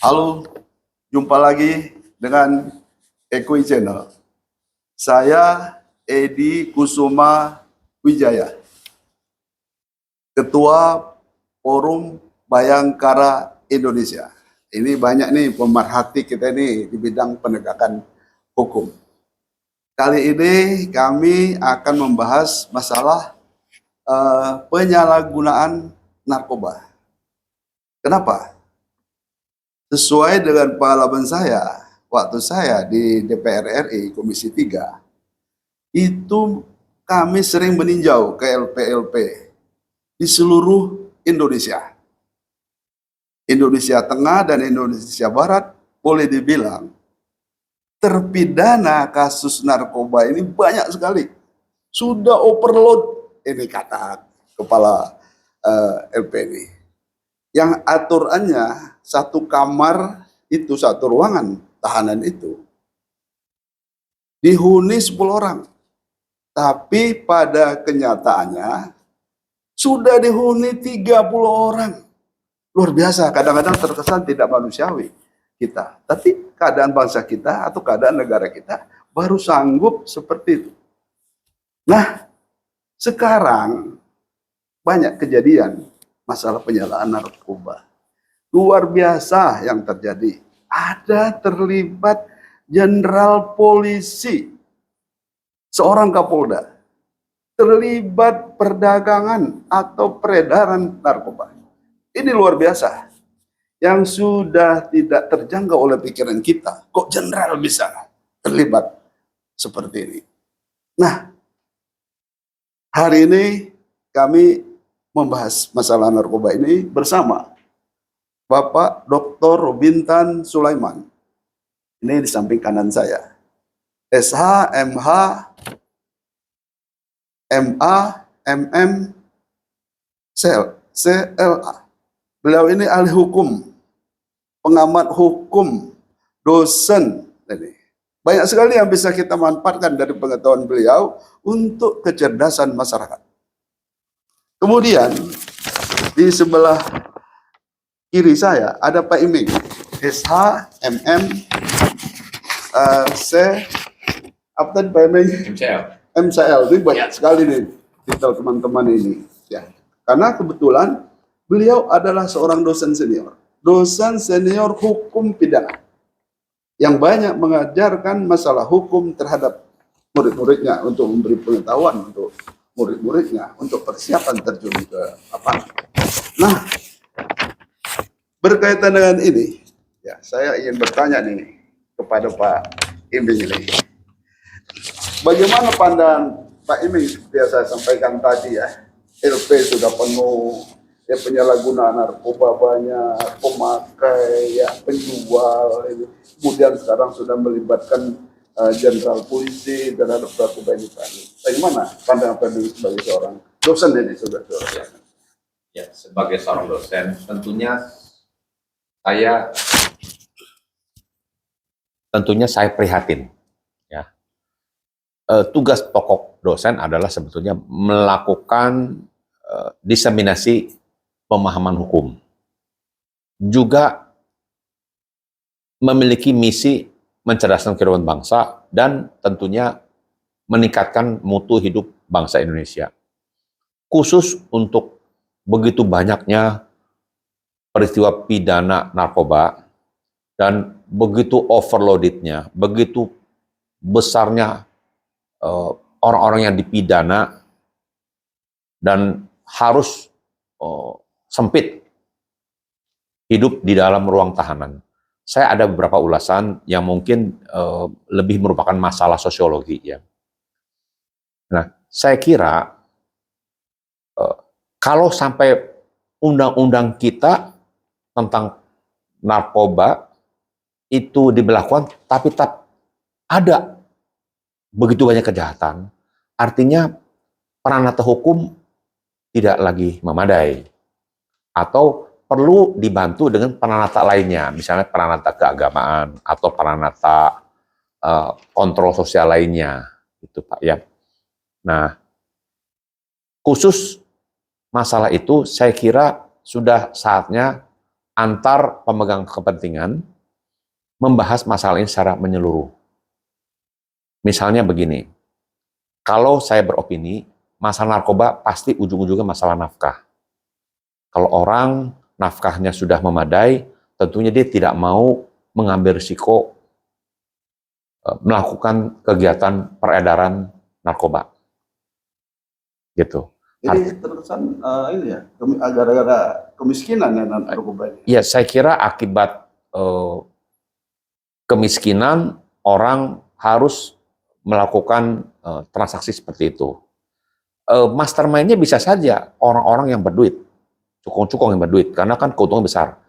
Halo, jumpa lagi dengan Ekui Channel. Saya Edi Kusuma Wijaya, Ketua Forum Bayangkara Indonesia. Ini banyak nih pemerhati kita ini di bidang penegakan hukum. Kali ini kami akan membahas masalah penyalahgunaan narkoba. Kenapa? Sesuai dengan pengalaman saya, waktu saya di DPR RI Komisi 3, itu kami sering meninjau ke LP-LP di seluruh Indonesia. Indonesia Tengah dan Indonesia Barat boleh dibilang terpidana kasus narkoba ini banyak sekali. Sudah overload, ini kata kepala LP ini. Yang aturannya satu kamar itu, satu ruangan tahanan itu dihuni 10 orang. Tapi pada kenyataannya sudah dihuni 30 orang. Luar biasa, kadang-kadang terkesan tidak manusiawi kita. Tapi keadaan bangsa kita atau keadaan negara kita baru sanggup seperti itu. Nah, sekarang banyak kejadian masalah penyalahan narkoba. Luar biasa yang terjadi. Ada terlibat jenderal polisi, seorang Kapolda, terlibat perdagangan atau peredaran narkoba. Ini luar biasa. Yang sudah tidak terjangkau oleh pikiran kita. Kok jenderal bisa terlibat seperti ini? Nah, hari ini kami membahas masalah narkoba ini bersama Bapak Dr. Robintan Sulaiman. Ini di samping kanan saya. SH, MH, MA, MM, CLA. Beliau ini ahli hukum, pengamat hukum, dosen. Banyak sekali yang bisa kita manfaatkan dari pengetahuan beliau untuk kecerdasan masyarakat. Kemudian di sebelah kiri saya ada Pak Iming, SH, MM, C, apa tadi Pak Iming? MCL. Ini banyak sekali nih titel teman-teman ini. Ya, karena kebetulan beliau adalah seorang dosen senior hukum pidana yang banyak mengajarkan masalah hukum terhadap murid-muridnya untuk memberi pengetahuan untuk murid-muridnya untuk persiapan terjun ke lapangan. Nah, berkaitan dengan ini, ya saya ingin bertanya nih kepada Pak Iming ini. Bagaimana pandangan Pak Iming seperti yang saya sampaikan tadi ya, LP sudah penuh, ya penyalahgunaan narkoba banyak, pemakai, ya penjual, ini. Kemudian sekarang sudah melibatkan jenderal polisi terhadap narkoba ini. Bagaimana pandangan Pak Iming sebagai seorang dosen ini, saudara-saudara? Ya, sebagai seorang dosen, tentunya saya prihatin. Ya, tugas pokok dosen adalah sebetulnya melakukan diseminasi pemahaman hukum, juga memiliki misi mencerdaskan kehidupan bangsa dan tentunya meningkatkan mutu hidup bangsa Indonesia. Khusus untuk begitu banyaknya peristiwa pidana narkoba dan begitu overloadednya, begitu besarnya orang-orang yang dipidana dan harus sempit hidup di dalam ruang tahanan. Saya ada beberapa ulasan yang mungkin lebih merupakan masalah sosiologi ya. Nah, saya kira kalau sampai undang-undang kita tentang narkoba itu diberlakukan, tapi tetap ada begitu banyak kejahatan, artinya peranata hukum tidak lagi memadai, atau perlu dibantu dengan peranata lainnya, misalnya peranata keagamaan atau peranata kontrol sosial lainnya, itu Pak ya. Nah, khusus masalah itu saya kira sudah saatnya antar pemegang kepentingan membahas masalah ini secara menyeluruh. Misalnya begini, kalau saya beropini, masalah narkoba pasti ujung-ujungnya masalah nafkah. Kalau orang nafkahnya sudah memadai, tentunya dia tidak mau mengambil risiko melakukan kegiatan peredaran narkoba. Gitu. Jadi terkesan ini ya, gara-gara kemiskinan ya narkoba ini. Ya, saya kira akibat kemiskinan orang harus melakukan transaksi seperti itu. Mastermind-nya bisa saja orang-orang yang berduit, cukong-cukong yang berduit, karena kan keuntungan besar.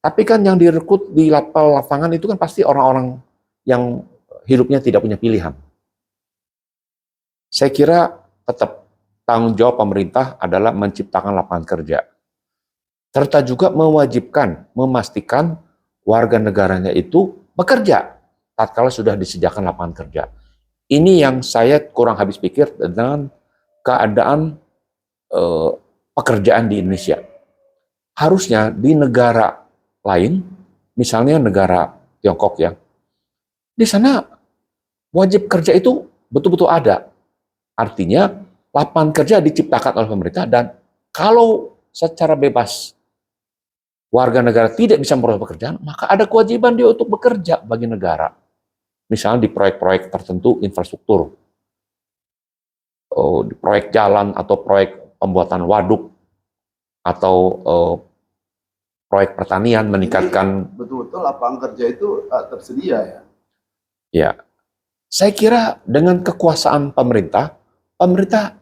Tapi kan yang direkrut di lapangan itu kan pasti orang-orang yang hidupnya tidak punya pilihan. Saya kira tetap tanggung jawab pemerintah adalah menciptakan lapangan kerja. Serta juga mewajibkan, memastikan warga negaranya itu bekerja tatkala sudah disediakan lapangan kerja. Ini yang saya kurang habis pikir dengan keadaan pekerjaan di Indonesia. Harusnya di negara lain, misalnya negara Tiongkok ya, di sana wajib kerja itu betul-betul ada. Artinya lapangan kerja diciptakan oleh pemerintah dan kalau secara bebas warga negara tidak bisa memperoleh pekerjaan, maka ada kewajiban dia untuk bekerja bagi negara. Misalnya di proyek-proyek tertentu infrastruktur, di proyek jalan atau proyek pembuatan waduk atau proyek pertanian meningkatkan. Betul-betul lapangan kerja itu tersedia ya. Ya, saya kira dengan kekuasaan pemerintah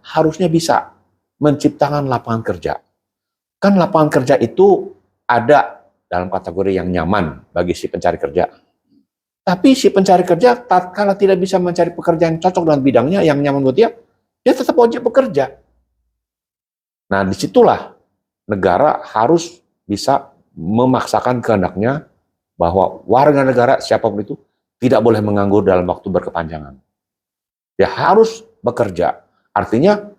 harusnya bisa menciptakan lapangan kerja. Kan lapangan kerja itu ada dalam kategori yang nyaman bagi si pencari kerja. Tapi si pencari kerja tatkala tidak bisa mencari pekerjaan cocok dengan bidangnya yang nyaman buat dia tetap wajib bekerja. Nah, disitulah negara harus bisa memaksakan kehendaknya bahwa warga negara siapapun itu tidak boleh menganggur dalam waktu berkepanjangan. Dia harus bekerja. Artinya,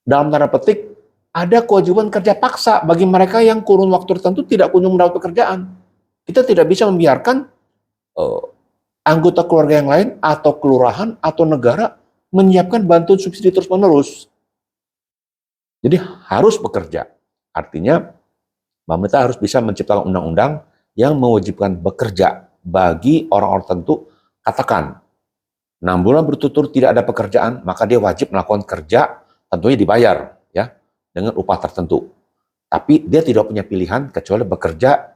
dalam tanda petik, ada kewajiban kerja paksa bagi mereka yang kurun waktu tertentu tidak kunjung mendapat pekerjaan. Kita tidak bisa membiarkan anggota keluarga yang lain atau kelurahan atau negara menyiapkan bantuan subsidi terus-menerus. Jadi harus bekerja. Artinya, pemerintah harus bisa menciptakan undang-undang yang mewajibkan bekerja bagi orang-orang tertentu. Katakan, 6 bulan berturut-turut tidak ada pekerjaan, maka dia wajib melakukan kerja, tentunya dibayar ya dengan upah tertentu. Tapi dia tidak punya pilihan kecuali bekerja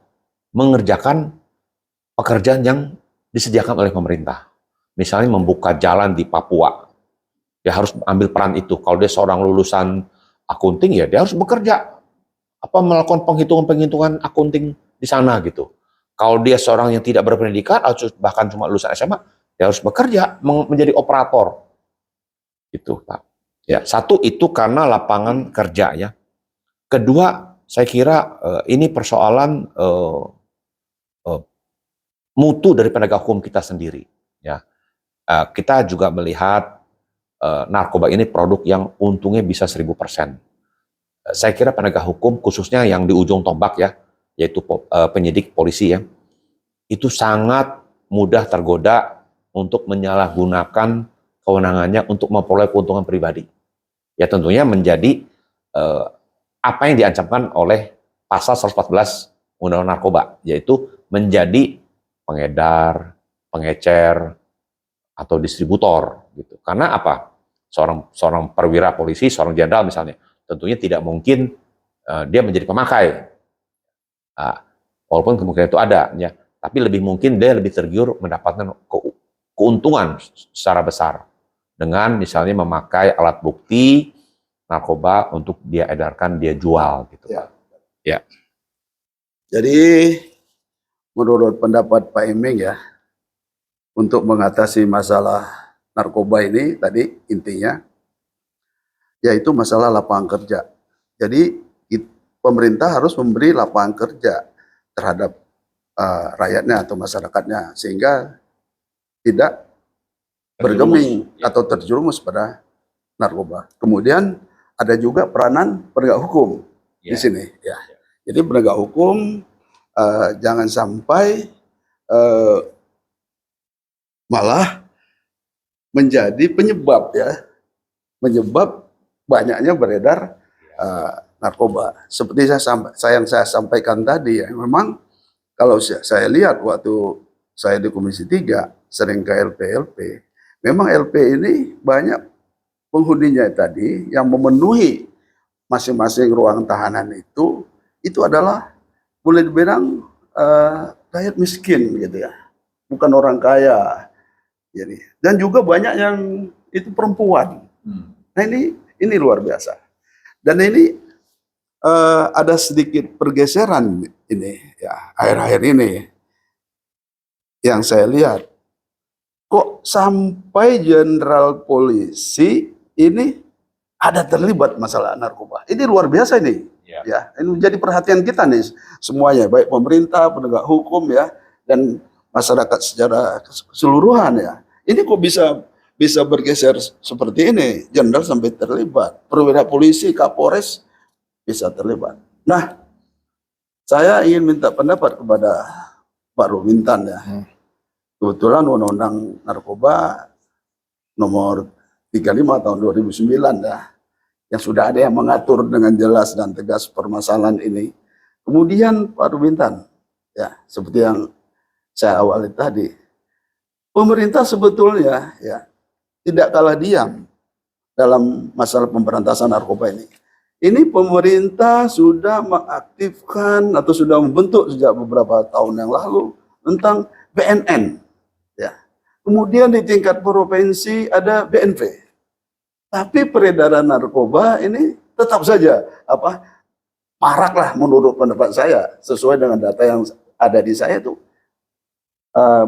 mengerjakan pekerjaan yang disediakan oleh pemerintah. Misalnya membuka jalan di Papua. Dia harus ambil peran itu. Kalau dia seorang lulusan akunting ya dia harus bekerja melakukan penghitungan akunting di sana gitu. Kalau dia seorang yang tidak berpendidikan atau bahkan cuma lulusan SMA, dia harus bekerja menjadi operator. Gitu, Pak. Ya, satu itu karena lapangan kerja ya. Kedua, saya kira ini persoalan mutu dari penegak hukum kita sendiri. Ya, kita juga melihat narkoba ini produk yang untungnya bisa 1000%. Saya kira penegak hukum khususnya yang di ujung tombak ya, yaitu penyidik polisi ya, itu sangat mudah tergoda untuk menyalahgunakan kewenangannya untuk memperoleh keuntungan pribadi. Ya tentunya menjadi apa yang diancamkan oleh pasal 114 Undang-Undang Narkoba, yaitu menjadi pengedar, pengecer, atau distributor gitu. Karena apa? Seorang perwira polisi, seorang jenderal misalnya, tentunya tidak mungkin dia menjadi pemakai. Walaupun kemungkinan itu ada, ya, tapi lebih mungkin dia lebih tergiur mendapatkan keuntungan secara besar dengan misalnya memakai alat bukti narkoba untuk dia edarkan, dia jual gitu. Ya. Ya. Jadi menurut pendapat Pak Iming ya, untuk mengatasi masalah narkoba ini tadi intinya yaitu masalah lapangan kerja. Jadi pemerintah harus memberi lapangan kerja terhadap rakyatnya atau masyarakatnya sehingga tidak bergeming atau terjerumus pada narkoba. Kemudian ada juga peranan penegak hukum di sini ya. Jadi penegak hukum jangan sampai eh, malah menjadi penyebab ya, menyebab banyaknya beredar narkoba. Seperti yang saya sampaikan tadi ya, memang kalau saya lihat waktu saya di Komisi 3 sering ke LP, memang LP ini banyak penghuninya tadi yang memenuhi masing-masing ruang tahanan itu adalah boleh dibilang rakyat miskin gitu ya, bukan orang kaya. Jadi dan juga banyak yang itu perempuan. Nah ini luar biasa. Dan ini ada sedikit pergeseran ini ya akhir-akhir ini yang saya lihat. Kok sampai jenderal polisi ini ada terlibat masalah narkoba? Ini luar biasa ini. Ya, ini menjadi perhatian kita nih semuanya, baik pemerintah, penegak hukum ya, dan masyarakat secara keseluruhan ya. Ini kok bisa bergeser seperti ini? Jenderal sampai terlibat, perwira polisi, Kapolres bisa terlibat. Nah, saya ingin minta pendapat kepada Pak Rumintan ya. Kebetulan Undang-Undang Narkoba nomor 35 tahun 2009 ya, yang sudah ada yang mengatur dengan jelas dan tegas permasalahan ini. Kemudian Pak Rumintan, ya seperti yang saya awali tadi, pemerintah sebetulnya ya tidak kalah diam dalam masalah pemberantasan narkoba ini. Ini pemerintah sudah mengaktifkan atau sudah membentuk sejak beberapa tahun yang lalu tentang BNN. Ya. Kemudian di tingkat provinsi ada BNP. Tapi peredaran narkoba ini tetap saja marak lah menurut pendapat saya, sesuai dengan data yang ada di saya itu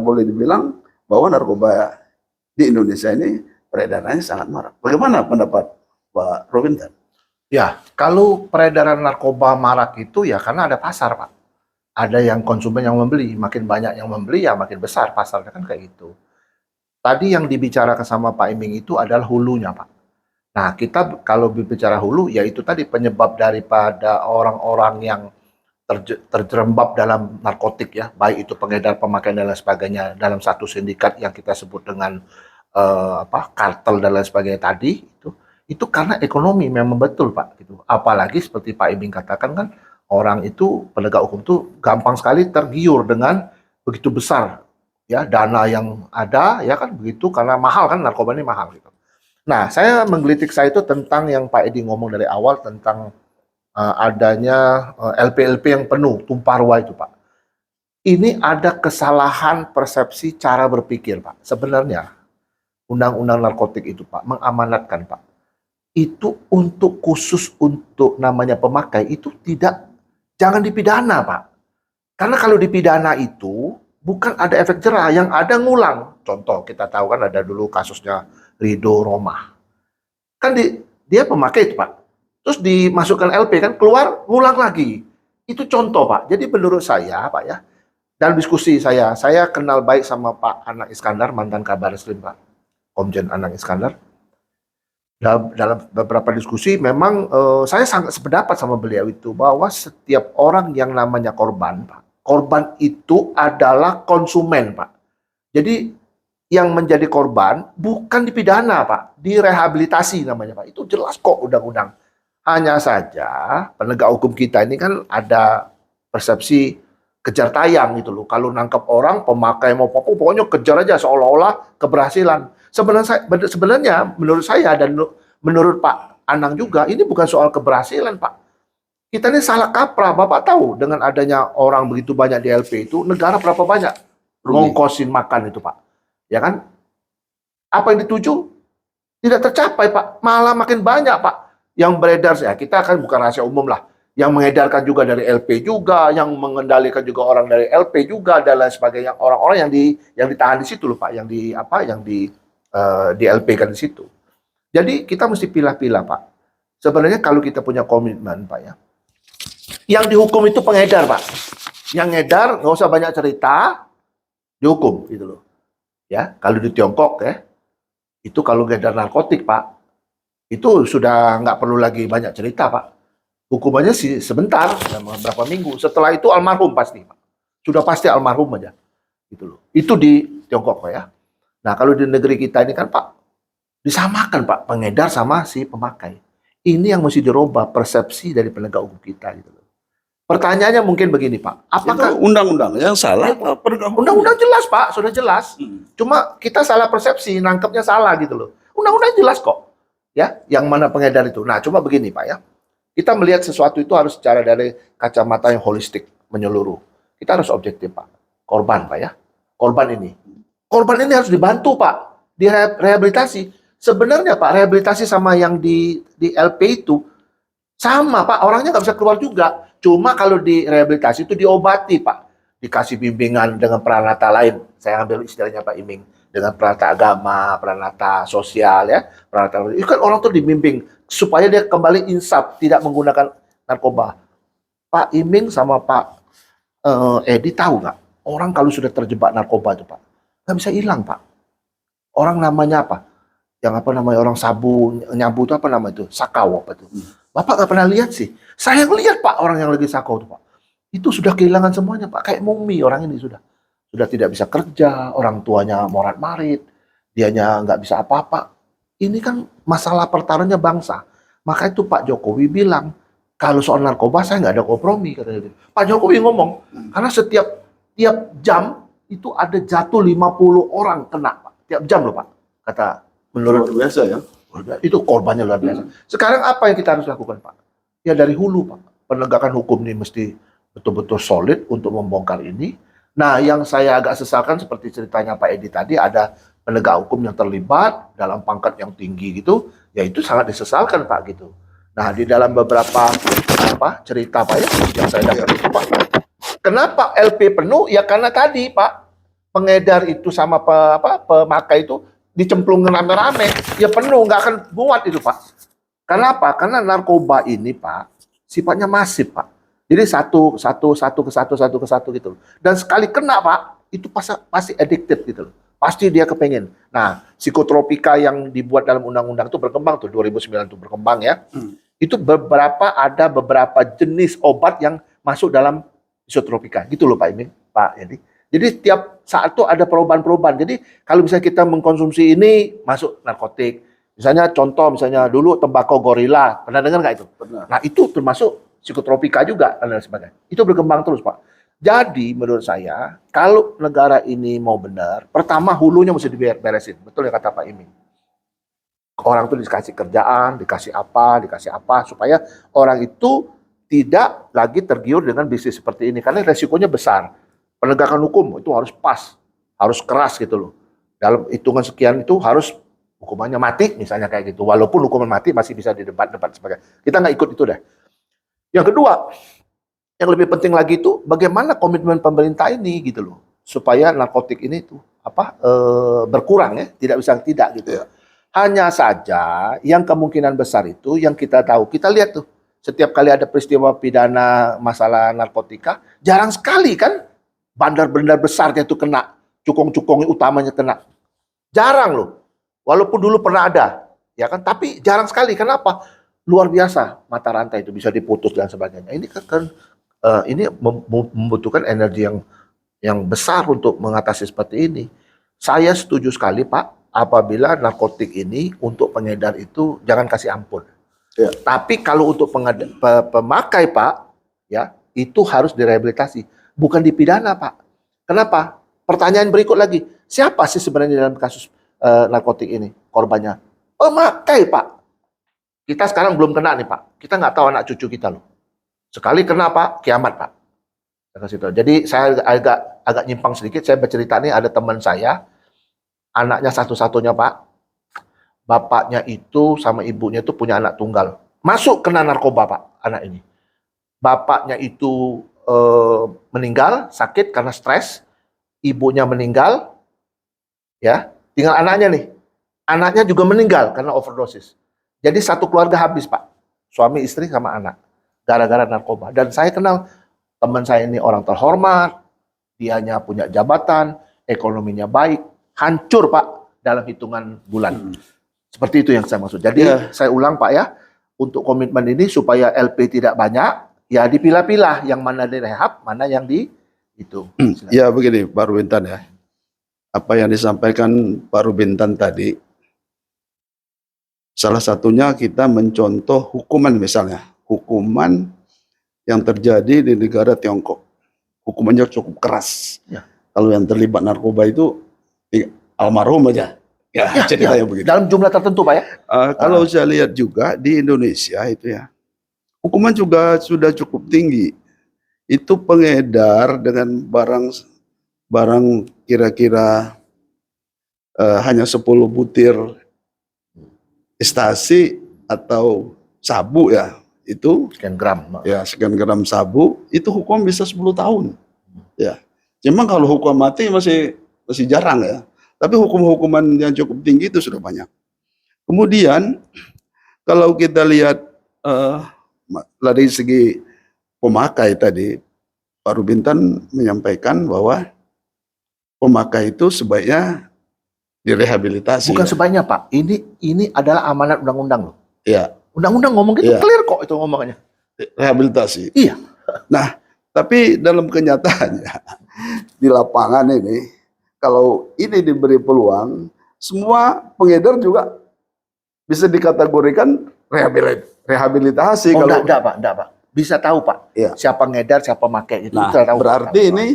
boleh dibilang bahwa narkoba di Indonesia ini peredarannya sangat marak. Bagaimana pendapat Pak Robinson? Ya, kalau peredaran narkoba marak itu ya karena ada pasar, Pak. Ada yang konsumen yang membeli, makin banyak yang membeli ya makin besar pasarnya kan kayak gitu. Tadi yang dibicarakan sama Pak Iming itu adalah hulunya, Pak. Nah, kita kalau berbicara hulu, ya itu tadi penyebab daripada orang-orang yang terjerembab dalam narkotik ya, baik itu pengedar, pemakaian dan lain sebagainya dalam satu sindikat yang kita sebut dengan kartel dan lain sebagainya tadi itu karena ekonomi memang betul Pak gitu. Apalagi seperti Pak Ibing katakan kan orang itu penegak hukum itu gampang sekali tergiur dengan begitu besar ya dana yang ada ya kan begitu karena mahal kan narkoba ini mahal gitu. Nah, saya menggelitik saya itu tentang yang Pak Edi ngomong dari awal tentang adanya LP-LP yang penuh, tumpah ruah itu Pak. Ini ada kesalahan persepsi cara berpikir Pak. Sebenarnya undang-undang narkotik itu Pak mengamanatkan Pak. Itu untuk khusus untuk namanya pemakai itu jangan dipidana Pak. Karena kalau dipidana itu bukan ada efek jerah, yang ada ngulang. Contoh kita tahu kan ada dulu kasusnya Rido Roma. Kan dia pemakai itu Pak. Terus dimasukkan LP kan keluar ngulang lagi. Itu contoh Pak. Jadi menurut saya Pak ya, dalam diskusi saya kenal baik sama Pak Anang Iskandar, mantan Kabar Eskrim Pak, Komjen Anang Iskandar. Dalam beberapa diskusi memang saya sangat sependapat sama beliau itu bahwa setiap orang yang namanya korban Pak, korban itu adalah konsumen Pak. Jadi yang menjadi korban bukan dipidana Pak, direhabilitasi namanya Pak. Itu jelas kok undang-undang. Hanya saja penegak hukum kita ini kan ada persepsi kejar tayang gitu loh. Kalau nangkap orang pemakai mau pokoknya kejar aja seolah-olah keberhasilan. Sebenarnya menurut saya dan menurut Pak Anang juga ini bukan soal keberhasilan Pak. Kita ini salah kaprah. Bapak tahu dengan adanya orang begitu banyak di LP itu negara berapa banyak ngongkosin makan itu Pak. Ya kan? Apa yang dituju tidak tercapai Pak. Malah makin banyak Pak yang beredar. Ya kita kan bukan rahasia umum lah. Yang mengedarkan juga dari LP juga, yang mengendalikan juga orang dari LP juga dan lain sebagainya. Orang-orang yang ditahan di situ loh Pak, yang di LP kan di situ. Jadi kita mesti pilah-pilah Pak. Sebenarnya kalau kita punya komitmen Pak ya, yang dihukum itu pengedar Pak. Yang ngedar nggak usah banyak cerita, dihukum gitu loh. Ya, kalau di Tiongkok ya, itu kalau ngedar narkotik Pak, itu sudah nggak perlu lagi banyak cerita Pak. hukumannya sih sebentar, beberapa minggu. Setelah itu almarhum pasti, Pak. Sudah pasti almarhum aja. Gitu loh. Itu di Tiongkok, Pak ya. Nah, kalau di negeri kita ini kan, Pak, disamakan, Pak, pengedar sama si pemakai. Ini yang mesti dirubah persepsi dari penegak hukum kita gitu loh. Pertanyaannya mungkin begini, Pak. Apakah Itu undang-undang yang salah apa penegak hukum? undang-undang jelas, Pak, sudah jelas. Cuma kita salah persepsi, nangkepnya salah gitu loh. Undang-undang jelas kok. Ya, yang mana pengedar itu. Nah, cuma begini, Pak ya. Kita melihat sesuatu itu harus secara dari kacamata yang holistik, menyeluruh. Kita harus objektif, Pak. Korban, Pak ya. Korban ini. Korban ini harus dibantu, Pak. Direhabilitasi. Sebenarnya, Pak, rehabilitasi sama yang di LP itu sama, Pak. Orangnya nggak bisa keluar juga. Cuma kalau di rehabilitasi itu diobati, Pak. Dikasih bimbingan dengan peranata lain. Saya ambil istilahnya Pak Iming. Dengan peranata agama, peranata sosial, ya. Peranata, itu kan orang tuh dibimbing supaya dia kembali insaf, tidak menggunakan narkoba. Pak Iming sama Pak Edi tahu nggak? Orang kalau sudah terjebak narkoba itu, Pak, nggak bisa hilang, Pak. Orang namanya apa? Yang apa namanya, orang sabu, nyabu itu apa nama itu? Sakau apa itu? Bapak nggak pernah lihat sih. Saya lihat, Pak, orang yang lagi sakau itu, Pak. Itu sudah kehilangan semuanya, Pak. Kayak mumi orang ini sudah. Sudah tidak bisa kerja, orang tuanya morat-marit, dianya nggak bisa apa-apa. Ini kan masalah pertaruhannya bangsa. Maka itu Pak Jokowi bilang, kalau soal narkoba saya nggak ada kompromi, katanya. Pak Jokowi ngomong, karena setiap jam itu ada jatuh 50 orang kena, Pak. Tiap jam loh, Pak. Kata menurut Luar biasa ya. itu korbannya luar biasa. Sekarang apa yang kita harus lakukan, Pak? Ya dari hulu, Pak. Penegakan hukum ini mesti betul-betul solid untuk membongkar ini. Nah, yang saya agak sesalkan seperti ceritanya Pak Edi tadi, ada penegak hukum yang terlibat dalam pangkat yang tinggi gitu, ya itu sangat disesalkan, Pak, gitu. Nah, di dalam beberapa cerita, Pak, ya, yang saya dapat itu, Pak. Kenapa LP penuh? Ya karena tadi, Pak, pengedar itu sama pemakai itu dicemplungin rame-rame, ya penuh, nggak akan muat itu, Pak. Kenapa? Karena narkoba ini, Pak, sifatnya masif, Pak. Jadi satu ke satu gitu. Dan sekali kena, Pak, itu pasti addicted gitu loh. Pasti dia kepengen. Nah, psikotropika yang dibuat dalam undang-undang itu berkembang tuh, 2009 itu berkembang ya. Itu ada beberapa jenis obat yang masuk dalam psikotropika. Gitu loh Pak Iming, Pak Edi. Jadi tiap saat tuh ada perubahan-perubahan. Jadi kalau misalnya kita mengkonsumsi ini, masuk narkotik. Misalnya contoh, misalnya dulu tembakau gorila. Pernah dengar nggak itu? Pernah. Nah itu termasuk psikotropika juga dan sebagainya. Itu berkembang terus, Pak. Jadi menurut saya, kalau negara ini mau benar, pertama hulunya mesti diberesin. Betul ya kata Pak Iming. Orang itu dikasih kerjaan, dikasih apa, supaya orang itu tidak lagi tergiur dengan bisnis seperti ini. Karena resikonya besar. Penegakan hukum itu harus pas, harus keras gitu loh. Dalam hitungan sekian itu harus hukumannya mati, misalnya kayak gitu. Walaupun hukuman mati masih bisa didebat-debat sebagainya. Kita nggak ikut itu deh. Yang kedua, yang lebih penting lagi itu bagaimana komitmen pemerintah ini gitu loh, supaya narkotik ini tuh berkurang ya, tidak bisa tidak gitu. Ya. Hanya saja yang kemungkinan besar itu yang kita tahu, kita lihat tuh setiap kali ada peristiwa pidana masalah narkotika, jarang sekali kan bandar-bandar besarnya itu kena, cukong-cukong utamanya kena. Jarang loh. Walaupun dulu pernah ada, ya kan? Tapi jarang sekali. Kenapa? Luar biasa mata rantai itu bisa diputus dan sebagainya. Ini kan ini membutuhkan energi yang besar untuk mengatasi seperti ini. Saya setuju sekali, Pak, apabila narkotik ini untuk pengedar itu jangan kasih ampun. Ya. Tapi kalau untuk pemakai, Pak, ya itu harus direhabilitasi, bukan dipidana, Pak. Kenapa? Pertanyaan berikut lagi, siapa sih sebenarnya dalam kasus narkotik ini korbannya? Pemakai, Pak. Kita sekarang belum kena nih, Pak. Kita nggak tahu anak cucu kita loh. Sekali kena, Pak, kiamat, Pak. Jadi saya agak nyimpang sedikit. Saya bercerita nih, ada teman saya, anaknya satu-satunya, Pak. Bapaknya itu sama ibunya itu punya anak tunggal. Masuk kena narkoba, Pak, anak ini. Bapaknya itu meninggal, sakit karena stres. Ibunya meninggal, ya. Tinggal anaknya nih. Anaknya juga meninggal karena overdosis. Jadi satu keluarga habis, Pak. Suami, istri, sama anak. Gara-gara narkoba. Dan saya kenal teman saya ini orang terhormat. Dianya punya jabatan. Ekonominya baik. Hancur, Pak. Dalam hitungan bulan. Seperti itu yang saya maksud. Jadi saya ulang, Pak ya. untuk komitmen ini supaya LP tidak banyak, ya dipilah-pilah yang mana direhab, mana yang di itu. Ya begini Pak Rubintan ya. Apa yang disampaikan Pak Rubintan tadi, salah satunya kita mencontoh hukuman misalnya. Hukuman yang terjadi di negara Tiongkok. Hukumannya cukup keras. Ya. Kalau yang terlibat narkoba itu almarhum aja. Ya, ceritanya begitu. Dalam jumlah tertentu Pak ya. Kalau saya lihat juga di Indonesia itu ya, hukuman juga sudah cukup tinggi. Itu pengedar dengan barang kira-kira hanya 10 butir ekstasi atau sabu ya, itu Sekian gram. ya sekian gram sabu, itu hukum bisa 10 tahun. Ya. Cuma kalau hukum mati masih jarang ya. Tapi hukuman yang cukup tinggi itu sudah banyak. Kemudian kalau kita lihat dari segi pemakai tadi, Pak Rubintan menyampaikan bahwa pemakai itu sebaiknya direhabilitasi. Bukan ya. sebaiknya Pak. Ini adalah amanat undang-undang loh. Ya, Undang-undang ngomong gitu Iya. clear kok itu ngomongnya. rehabilitasi. Iya. Nah, tapi dalam kenyataannya di lapangan ini, kalau ini diberi peluang, semua pengedar juga bisa dikategorikan rehabilitasi. Oh, Kalau enggak Pak. Bisa tahu Pak. Iya. Siapa ngedar, siapa pakai itu. Nah, Kita tahu, berarti Pak. ini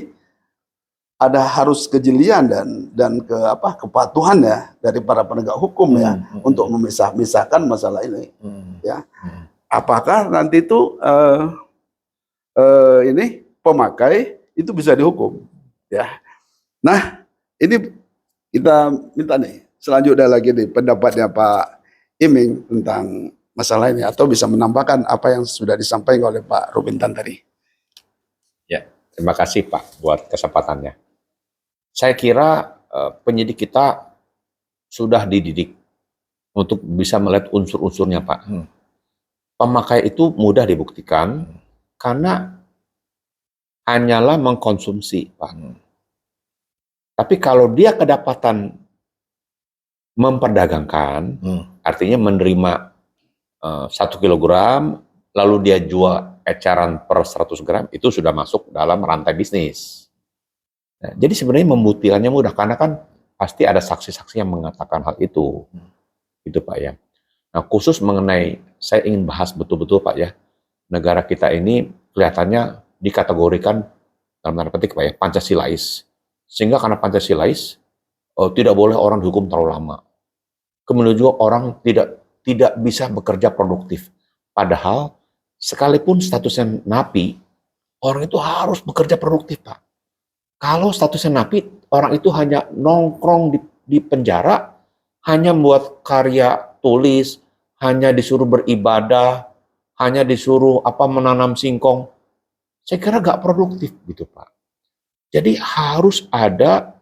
ada harus kejelian dan kepatuhan ya dari para penegak hukum ya untuk memisahkan masalah ini. Ya. Apakah nanti itu ini pemakai itu bisa dihukum? Ya. Nah, ini kita minta nih selanjutnya lagi nih pendapatnya Pak Iming tentang masalah ini, atau bisa menambahkan apa yang sudah disampaikan oleh Pak Rubintan tadi. Ya, terima kasih Pak buat kesempatannya. Saya kira penyidik kita sudah dididik untuk bisa melihat unsur-unsurnya Pak. Pemakai itu mudah dibuktikan karena hanyalah mengkonsumsi Pak. Tapi kalau dia kedapatan memperdagangkan, artinya menerima 1 kilogram, lalu dia jual eceran per 100 gram, itu sudah masuk dalam rantai bisnis. Nah, jadi sebenarnya membuktikannya mudah, karena kan pasti ada saksi-saksi yang mengatakan hal itu. Itu Pak ya. Nah, khusus mengenai, saya ingin bahas betul-betul Pak ya, negara kita ini kelihatannya dikategorikan dalam tanda petik Pak ya, Pancasilais. Sehingga karena Pancasilais, tidak boleh orang dihukum terlalu lama. Kemudian juga orang tidak bisa bekerja produktif. Padahal sekalipun statusnya napi, orang itu harus bekerja produktif Pak. Kalau statusnya napi, orang itu hanya nongkrong di penjara, hanya membuat karya tulis, hanya disuruh beribadah, hanya disuruh menanam singkong. Saya kira nggak produktif gitu Pak. Jadi harus ada,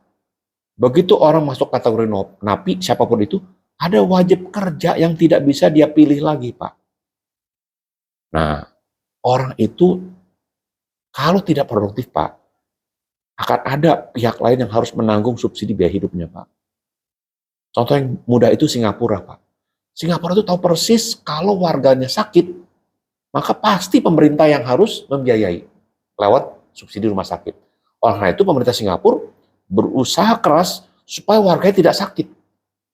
begitu orang masuk kategori napi, siapapun itu, ada wajib kerja yang tidak bisa dia pilih lagi, Pak. Nah, orang itu kalau tidak produktif, Pak, akan ada pihak lain yang harus menanggung subsidi biaya hidupnya, Pak. Contoh yang mudah itu Singapura, Pak. Singapura itu tahu persis kalau warganya sakit, maka pasti pemerintah yang harus membiayai lewat subsidi rumah sakit. Oleh karena itu pemerintah Singapura berusaha keras supaya warganya tidak sakit.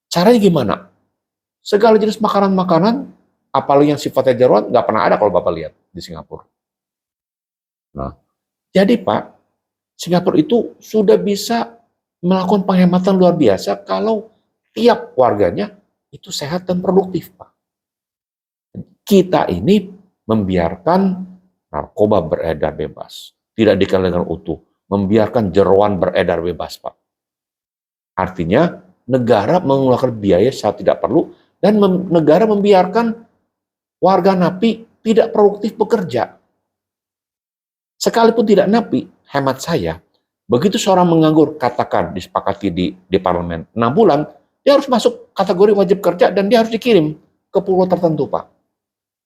Caranya gimana? Segala jenis makanan-makanan, apalagi yang sifatnya jeruan, nggak pernah ada kalau Bapak lihat di Singapura. Nah, jadi Pak, Singapura itu sudah bisa melakukan penghematan luar biasa kalau tiap warganya itu sehat dan produktif, Pak. Kita ini membiarkan narkoba beredar bebas, tidak dikelola dengan utuh, membiarkan jeruan beredar bebas, Pak. Artinya negara mengeluarkan biaya saat tidak perlu, dan negara membiarkan warga napi tidak produktif bekerja. Sekalipun tidak napi, hemat saya, begitu seorang menganggur, katakan disepakati di parlemen 6 bulan, dia harus masuk kategori wajib kerja dan dia harus dikirim ke pulau tertentu, Pak.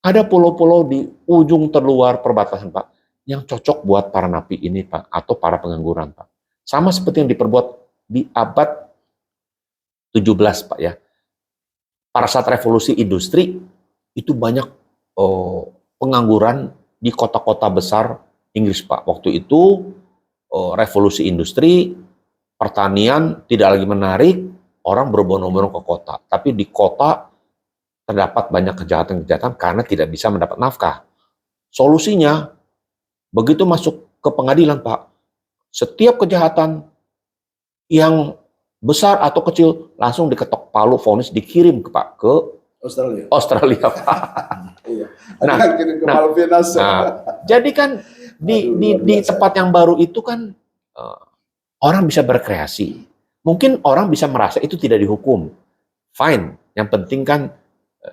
Ada pulau-pulau di ujung terluar perbatasan, Pak, yang cocok buat para napi ini, Pak, atau para pengangguran, Pak. Sama seperti yang diperbuat di abad 17, Pak ya. Pada saat revolusi industri, itu banyak pengangguran di kota-kota besar Inggris, Pak. Waktu itu revolusi industri, pertanian tidak lagi menarik, orang berbondong-bondong ke kota. Tapi di kota terdapat banyak kejahatan-kejahatan karena tidak bisa mendapat nafkah. Solusinya, begitu masuk ke pengadilan, Pak, setiap kejahatan yang besar atau kecil langsung diketok palu, vonis, dikirim ke Pak ke Australia, Pak. Iya. Nah, Ada yang kirim ke Malvinas. Jadi kan di Aduh, luar biasa. tempat yang baru itu kan orang bisa berkreasi. Mungkin orang bisa merasa itu tidak dihukum. Fine. Yang penting kan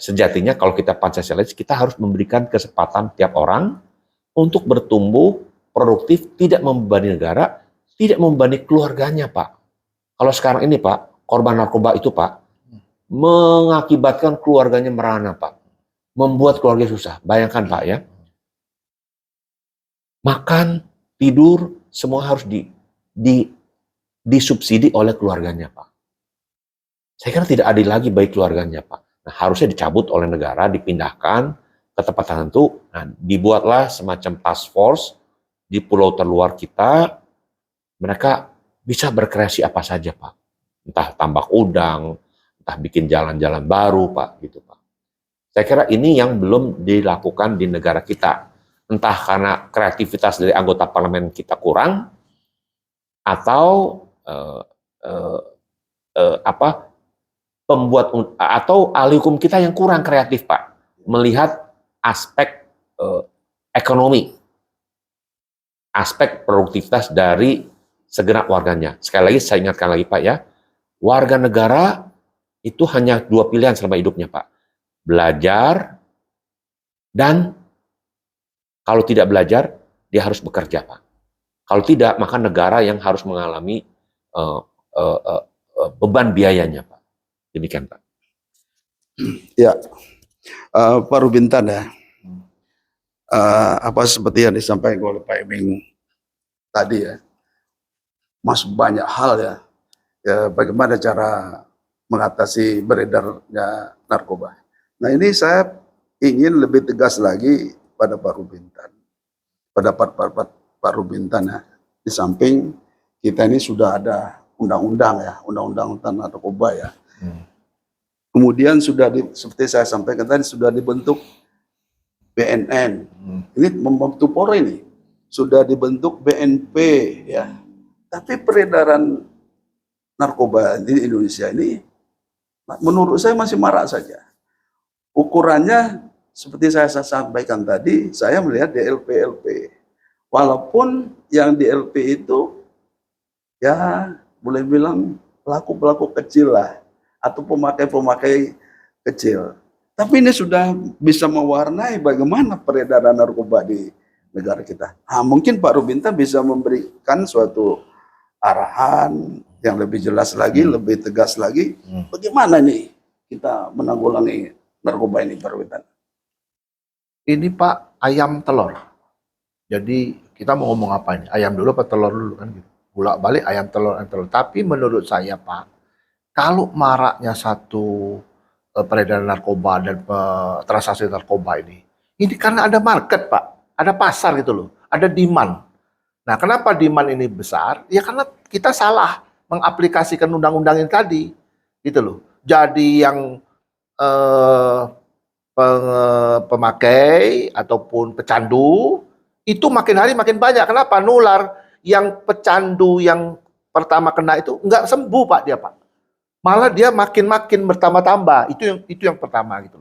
sejatinya kalau kita Pancasilais, kita harus memberikan kesempatan tiap orang untuk bertumbuh produktif, tidak membebani negara, tidak membebani keluarganya, Pak. Kalau sekarang ini, Pak, korban narkoba itu, Pak, mengakibatkan keluarganya merana, Pak. Membuat keluarga susah. Bayangkan, Pak, ya. Makan, tidur, semua harus disubsidi oleh keluarganya, Pak. Saya kira tidak adil lagi bagi keluarganya, Pak. Nah, harusnya dicabut oleh negara, dipindahkan ke tempat tertentu. Nah, dibuatlah semacam task force di pulau terluar kita. Mereka bisa berkreasi apa saja, Pak. Entah tambak udang, entah bikin jalan-jalan baru, Pak, gitu, Pak. Saya kira ini yang belum dilakukan di negara kita. Entah karena kreativitas dari anggota parlemen kita kurang, atau atau ahli hukum kita yang kurang kreatif, Pak, melihat aspek ekonomi, aspek produktivitas dari segenap warganya. Sekali lagi saya ingatkan lagi, Pak, ya, warga negara itu hanya 2 pilihan selama hidupnya, Pak. Belajar, dan kalau tidak belajar, dia harus bekerja, Pak. Kalau tidak, maka negara yang harus mengalami beban biayanya, Pak. Demikian, Pak. Ya, Pak Rubintan ya, apa seperti yang disampaikan oleh Pak Eming tadi ya, masih banyak hal ya, bagaimana cara mengatasi beredarnya narkoba. Nah ini saya ingin lebih tegas lagi pada Pak Rubintan, pada Pak Rubintan ya, di samping kita ini sudah ada undang-undang ya, undang-undang tentang narkoba ya. Kemudian seperti saya sampaikan tadi, sudah dibentuk BNN. Ini membentuk Polri ini. Sudah dibentuk BNP ya. Tapi peredaran narkoba di Indonesia ini menurut saya masih marak saja. Ukurannya seperti saya sampaikan tadi, saya melihat di LP. Walaupun yang di LP itu ya boleh bilang pelaku-pelaku kecil lah, atau pemakai-pemakai kecil. Tapi ini sudah bisa mewarnai bagaimana peredaran narkoba di negara kita. Nah, mungkin Pak Rubintan bisa memberikan suatu arahan yang lebih jelas lagi, lebih tegas lagi. Bagaimana nih kita menanggulangi narkoba ini, Pak Rubintan? Ini Pak, ayam telur. Jadi kita mau ngomong apa ini? Ayam dulu apa telur dulu kan gitu. Bolak-balik ayam telur. Tapi menurut saya, Pak, kalau maraknya satu peredaran narkoba dan transaksi narkoba ini karena ada market, Pak, ada pasar gitu loh, ada demand. Nah, kenapa demand ini besar? Ya karena kita salah mengaplikasikan undang-undang ini tadi, gitu loh. Jadi yang pemakai ataupun pecandu itu makin hari makin banyak. Kenapa? Nular. Yang pecandu yang pertama kena itu nggak sembuh, Pak, dia, Pak. Malah dia makin bertambah-tambah. Itu yang pertama gitu.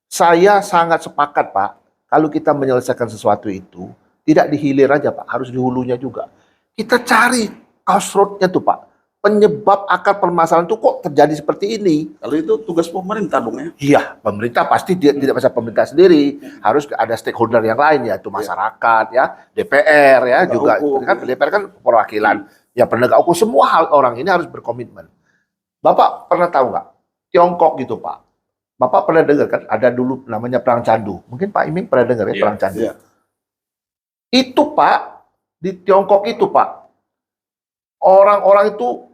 Saya sangat sepakat, Pak, kalau kita menyelesaikan sesuatu itu tidak di hilir aja, Pak, harus di hulunya juga. Kita cari cause root-nya tuh, Pak. Penyebab akar permasalahan itu kok terjadi seperti ini. Kalau itu tugas pemerintah dong ya. Iya, pemerintah pasti tidak bisa pemerintah sendiri, harus ada stakeholder yang lain, yaitu masyarakat, ya, DPR, ya, Penegak juga hukum. kan DPR kan perwakilan, ya penegak hukum, semua hal orang ini harus berkomitmen. Bapak pernah tahu nggak Tiongkok gitu, Pak? Bapak pernah dengar kan ada dulu namanya perang candu. Mungkin Pak Iming pernah dengar ya, perang candu. Iya. Itu, Pak, di Tiongkok itu, Pak, orang-orang itu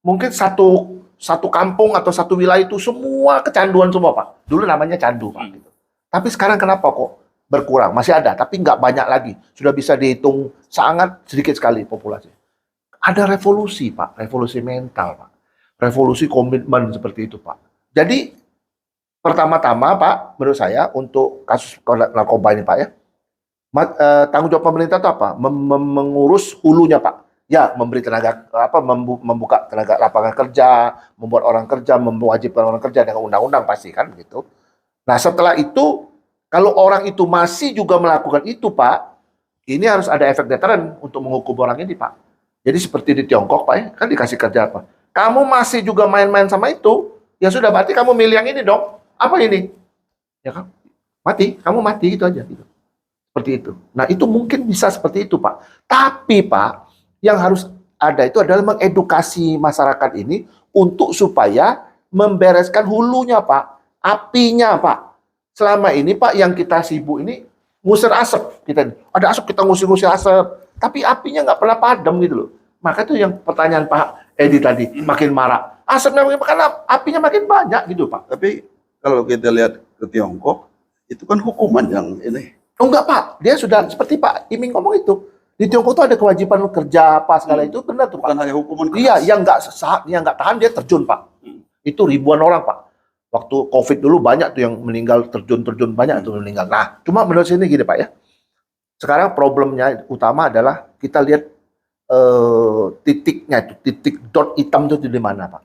mungkin satu kampung atau satu wilayah itu semua kecanduan semua, Pak. Dulu namanya candu, Pak. Gitu. Tapi sekarang kenapa kok berkurang? Masih ada, tapi nggak banyak lagi. Sudah bisa dihitung sangat sedikit sekali populasi. Ada revolusi, Pak. Revolusi mental, Pak. Revolusi komitmen seperti itu, Pak. Jadi, pertama-tama, Pak, menurut saya, untuk kasus narkoba ini, Pak, ya, tanggung jawab pemerintah itu apa? Mengurus hulunya, Pak. Ya, memberi tenaga, membuka tenaga lapangan kerja, membuat orang kerja, mewajibkan orang kerja dengan undang-undang pasti kan begitu. Nah, setelah itu, kalau orang itu masih juga melakukan itu, Pak, ini harus ada efek deteren untuk menghukum orang ini, Pak. Jadi seperti di Tiongkok, Pak, ya, kan dikasih kerja apa? Kamu masih juga main-main sama itu, ya sudah berarti kamu milih yang ini dong. Apa ini? Ya kan? Mati, kamu mati gitu aja. Gitu. Seperti itu. Nah, itu mungkin bisa seperti itu, Pak. Tapi, Pak, yang harus ada itu adalah mengedukasi masyarakat ini untuk supaya membereskan hulunya, Pak. Apinya, Pak. Selama ini, Pak, yang kita sibuk ini ngusir asap. Ada asap, kita ngusir-ngusir asap. Tapi apinya nggak pernah padam gitu loh. Maka itu yang pertanyaan Pak Edi tadi, makin marah. Asapnya makin, karena apinya makin banyak gitu, Pak. Tapi kalau kita lihat ke Tiongkok, itu kan hukuman yang ini. Oh enggak, Pak. Dia sudah seperti Pak Iming ngomong itu. Di Tiongkok itu ada kewajiban kerja apa segala itu, benar tuh, Pak. Bukan hanya hukuman keras. Iya, yang nggak tahan dia terjun, Pak. Itu ribuan orang, Pak. Waktu COVID dulu banyak tuh yang meninggal, terjun banyak tuh meninggal. Nah, cuma menurut saya ini gini, Pak, ya. Sekarang problemnya utama adalah kita lihat titiknya itu, titik dot hitam itu di mana, Pak?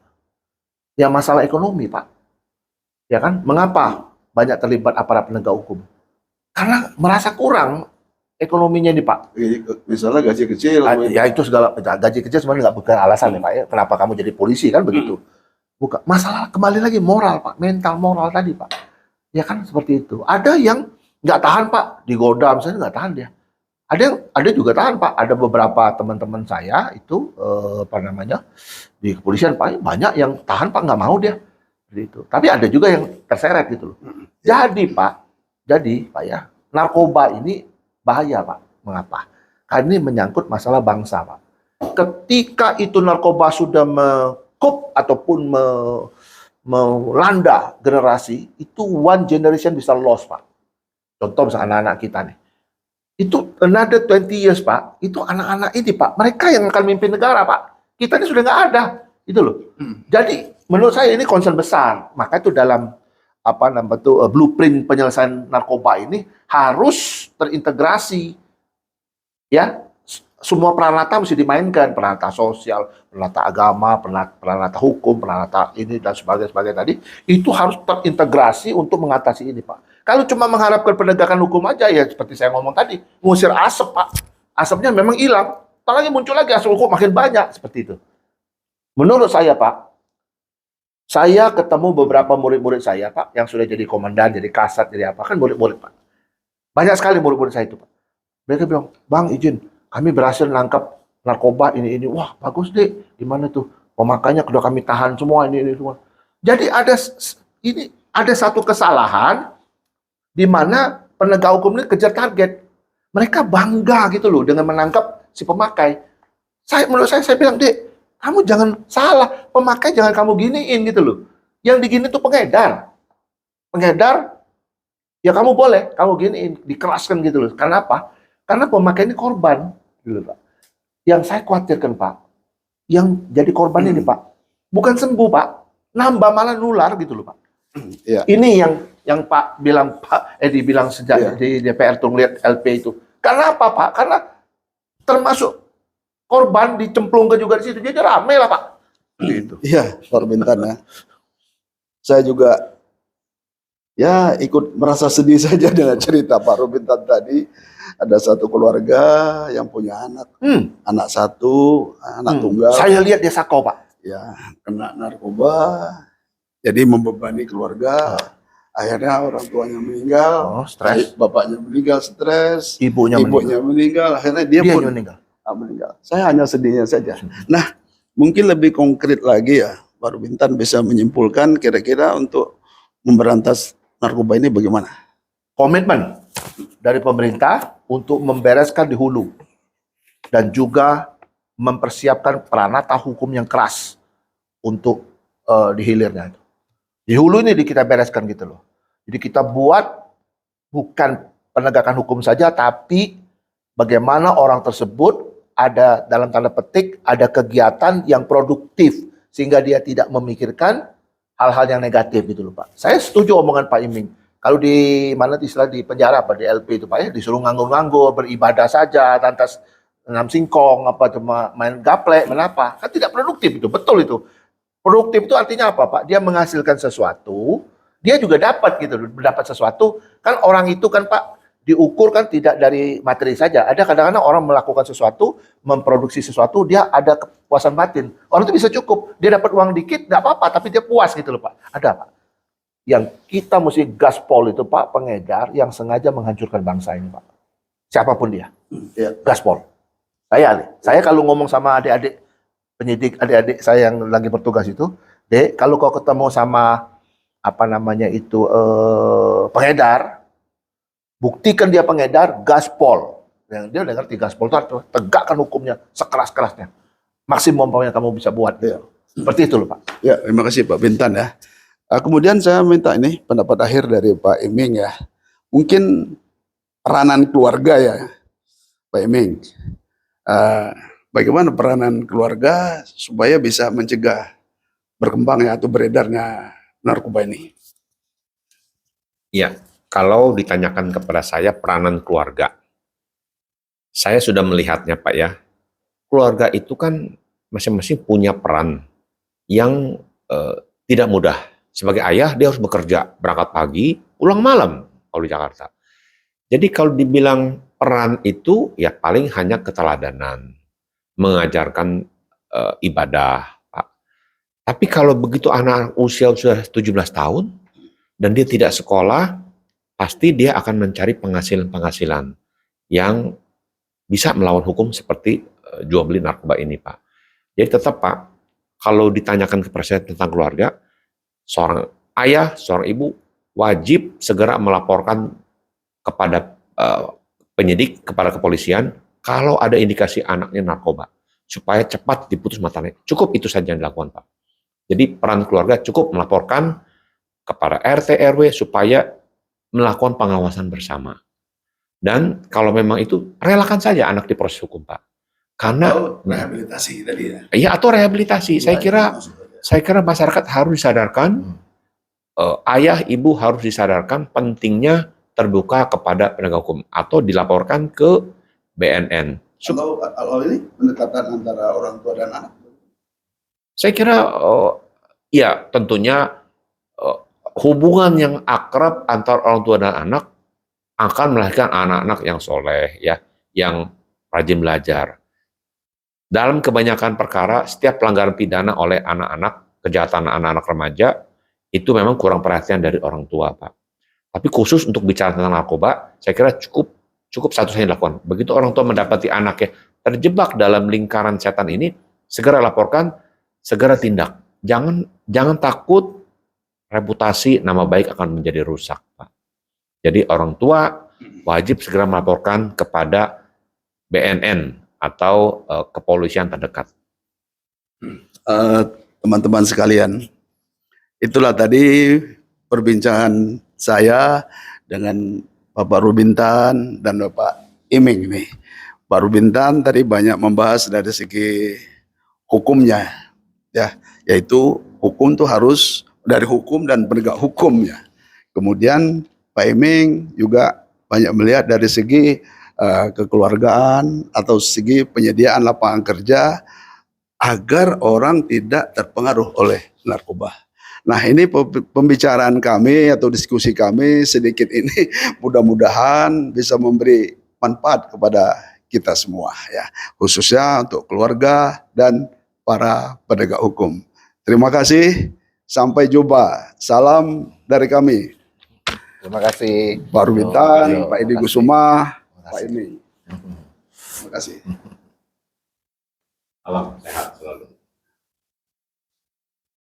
Ya masalah ekonomi, Pak. Ya kan? Mengapa banyak terlibat aparat penegak hukum? Karena merasa kurang ekonominya ini, Pak. Misalnya gaji kecil. Ya itu segala gaji kecil sebenarnya nggak bukan alasan ya, Pak, ya. Kenapa kamu jadi polisi kan begitu? Bukan masalah, kembali lagi moral, Pak, mental moral tadi, Pak. Ya kan seperti itu. Ada yang nggak tahan, Pak, digoda misalnya nggak tahan dia. Ada juga tahan, Pak. Ada beberapa teman-teman saya itu di kepolisian, Pak, banyak yang tahan, Pak, nggak mau dia. Gitu. Tapi ada juga yang terseret gitu loh. Jadi Pak ya, narkoba ini bahaya, Pak. Mengapa? Karena ini menyangkut masalah bangsa, Pak. Ketika itu narkoba sudah mekup ataupun melanda generasi, itu one generation bisa lost, Pak. Contoh misalnya anak-anak kita nih. Itu another 20 years, Pak. Itu anak-anak ini, Pak. Mereka yang akan memimpin negara, Pak. Kita ini sudah nggak ada. Itu loh. Jadi, menurut saya ini concern besar. Maka itu dalam blueprint penyelesaian narkoba ini harus terintegrasi. Ya, semua peranata mesti dimainkan, peranata sosial, peranata agama, peranata hukum, peranata ini dan sebagainya tadi, itu harus terintegrasi untuk mengatasi ini, Pak. Kalau cuma mengharapkan penegakan hukum aja, ya seperti saya ngomong tadi, ngusir asap, Pak. Asapnya memang hilang, apalagi muncul lagi asap hukum makin banyak, seperti itu. Menurut saya, Pak, saya ketemu beberapa murid-murid saya, Pak, yang sudah jadi komandan, jadi kasat, jadi apa, kan murid-murid, Pak. Banyak sekali murid-murid saya itu, Pak. Mereka bilang, Bang, izin, kami berhasil nangkap narkoba ini. Wah, bagus deh. Gimana tuh? Pemakainya sudah kami tahan semua ini semua. Jadi ada satu kesalahan di mana penegak hukum ini kejar target. Mereka bangga gitu loh dengan menangkap si pemakai. Menurut saya bilang, Dek, kamu jangan salah. Pemakai jangan kamu giniin gitu loh. Yang digini tuh pengedar. Pengedar, ya kamu boleh, kamu giniin, dikeraskan gitu loh. Karena apa? Karena pemakai ini korban. Gitu, Pak. Yang saya khawatirkan, Pak, yang jadi korban ini, Pak, bukan sembuh, Pak, nambah malah nular gitu loh, Pak. Iya. Ini yang Pak Edi bilang sejak di DPR tuh ngeliat LP itu. Karena apa, Pak? Karena termasuk korban dicemplungkan juga di situ, jadi rame lah, Pak. Gitu. Iya, Pak Bintan ya. Saya juga ya ikut merasa sedih saja dengan cerita Pak Rubintan tadi. Ada satu keluarga yang punya anak satu, anak tunggal. Saya lihat dia sakau, Pak. Ya, kena narkoba, jadi membebani keluarga. Akhirnya orang tuanya meninggal, Stres. bapaknya meninggal, stres, Ibunya meninggal, akhirnya dia pun meninggal. Saya hanya sedihnya saja. Nah, mungkin lebih konkret lagi ya, Pak Rubintan bisa menyimpulkan kira-kira untuk memberantas narkoba ini bagaimana? Komitmen dari pemerintah untuk membereskan di hulu dan juga mempersiapkan peranata hukum yang keras untuk di hilirnya itu. Di hulu ini kita bereskan gitu loh. Jadi kita buat bukan penegakan hukum saja, tapi bagaimana orang tersebut ada dalam tanda petik ada kegiatan yang produktif sehingga dia tidak memikirkan hal-hal yang negatif gitu loh Pak. Saya setuju omongan Pak Iming. Kalau di mana istilah di penjara apa di LP itu Pak ya disuruh nganggur-nganggur, beribadah saja, lantas ngam singkong apa cuma main gaplek, main apa? Kan tidak produktif itu, betul itu. Produktif itu artinya apa Pak? Dia menghasilkan sesuatu, dia juga dapat gitu, mendapat sesuatu. Kan orang itu kan Pak diukur kan tidak dari materi saja. Ada kadang-kadang orang melakukan sesuatu, memproduksi sesuatu, dia ada kepuasan batin. Orang itu bisa cukup, dia dapat uang dikit, nggak apa-apa, tapi dia puas gitu loh Pak. Ada Pak. Yang kita mesti gaspol itu Pak, pengedar yang sengaja menghancurkan bangsa ini Pak. Siapapun dia, Ya. gaspol. Saya kalau ngomong sama adik-adik penyidik, adik-adik saya yang lagi bertugas itu, Dek, kalau kau ketemu sama apa namanya itu pengedar, buktikan dia pengedar, gaspol. Yang dia udah ngerti gaspol itu artinya tegakkan hukumnya sekeras-kerasnya. Maksimum yang kamu bisa buat. Ya. Seperti itu loh Pak. Ya, terima kasih Pak Bintan ya. Kemudian saya minta ini pendapat akhir dari Pak Iming ya. Mungkin peranan keluarga ya, Pak Iming. Bagaimana peranan keluarga supaya bisa mencegah berkembangnya atau beredarnya narkoba ini? Ya, kalau ditanyakan kepada saya peranan keluarga, saya sudah melihatnya Pak ya. Keluarga itu kan masing-masing punya peran yang tidak mudah. Sebagai ayah dia harus bekerja, berangkat pagi, pulang malam kalau di Jakarta. Jadi kalau dibilang peran itu ya paling hanya keteladanan, mengajarkan ibadah, Pak. Tapi kalau begitu anak usia sudah 17 tahun dan dia tidak sekolah, pasti dia akan mencari penghasilan-penghasilan yang bisa melawan hukum seperti jual beli narkoba ini, Pak. Jadi tetap, Pak, kalau ditanyakan kepada saya tentang keluarga, seorang ayah, seorang ibu wajib segera melaporkan kepada penyidik, kepada kepolisian, kalau ada indikasi anaknya narkoba, supaya cepat diputus mata rantai. Cukup itu saja yang dilakukan, Pak. Jadi peran keluarga cukup melaporkan kepada RT RW supaya melakukan pengawasan bersama. Dan kalau memang itu relakan saja anak diproses hukum, Pak. Karena Rehabilitasi tadi ya. iya atau rehabilitasi. Saya kira masyarakat harus disadarkan, ayah ibu harus disadarkan pentingnya terbuka kepada penegak hukum atau dilaporkan ke BNN. Kalau ini pendekatan antara orang tua dan anak. Saya kira ya tentunya hubungan yang akrab antara orang tua dan anak akan melahirkan anak-anak yang soleh, ya, yang rajin belajar. Dalam kebanyakan perkara, setiap pelanggaran pidana oleh anak-anak, kejahatan anak-anak remaja, itu memang kurang perhatian dari orang tua, Pak. Tapi khusus untuk bicara tentang narkoba, saya kira cukup satu saja dilakukan. Begitu orang tua mendapati anaknya terjebak dalam lingkaran setan ini, segera laporkan, segera tindak. Jangan takut, reputasi, nama baik akan menjadi rusak, Pak. Jadi orang tua wajib segera melaporkan kepada BNN atau kepolisian terdekat. Teman-teman sekalian, itulah tadi perbincangan saya dengan Bapak Rubintan dan Bapak Iming nih. Pak Rubintan tadi banyak membahas dari segi hukumnya, ya, yaitu hukum itu harus dari hukum dan penegak hukumnya. Kemudian Pak Iming juga banyak melihat dari segi kekeluargaan atau segi penyediaan lapangan kerja agar orang tidak terpengaruh oleh narkoba. Nah, ini pembicaraan kami atau diskusi kami sedikit ini mudah-mudahan bisa memberi manfaat kepada kita semua ya, khususnya untuk keluarga dan para penegak hukum. Terima kasih, sampai jumpa. Salam dari kami. Terima kasih. Pak Rubintan, Yo, Pak Edi terima kasih. Kusuma, Terima Pak kasih. Iming. Terima kasih. Salam sehat selalu.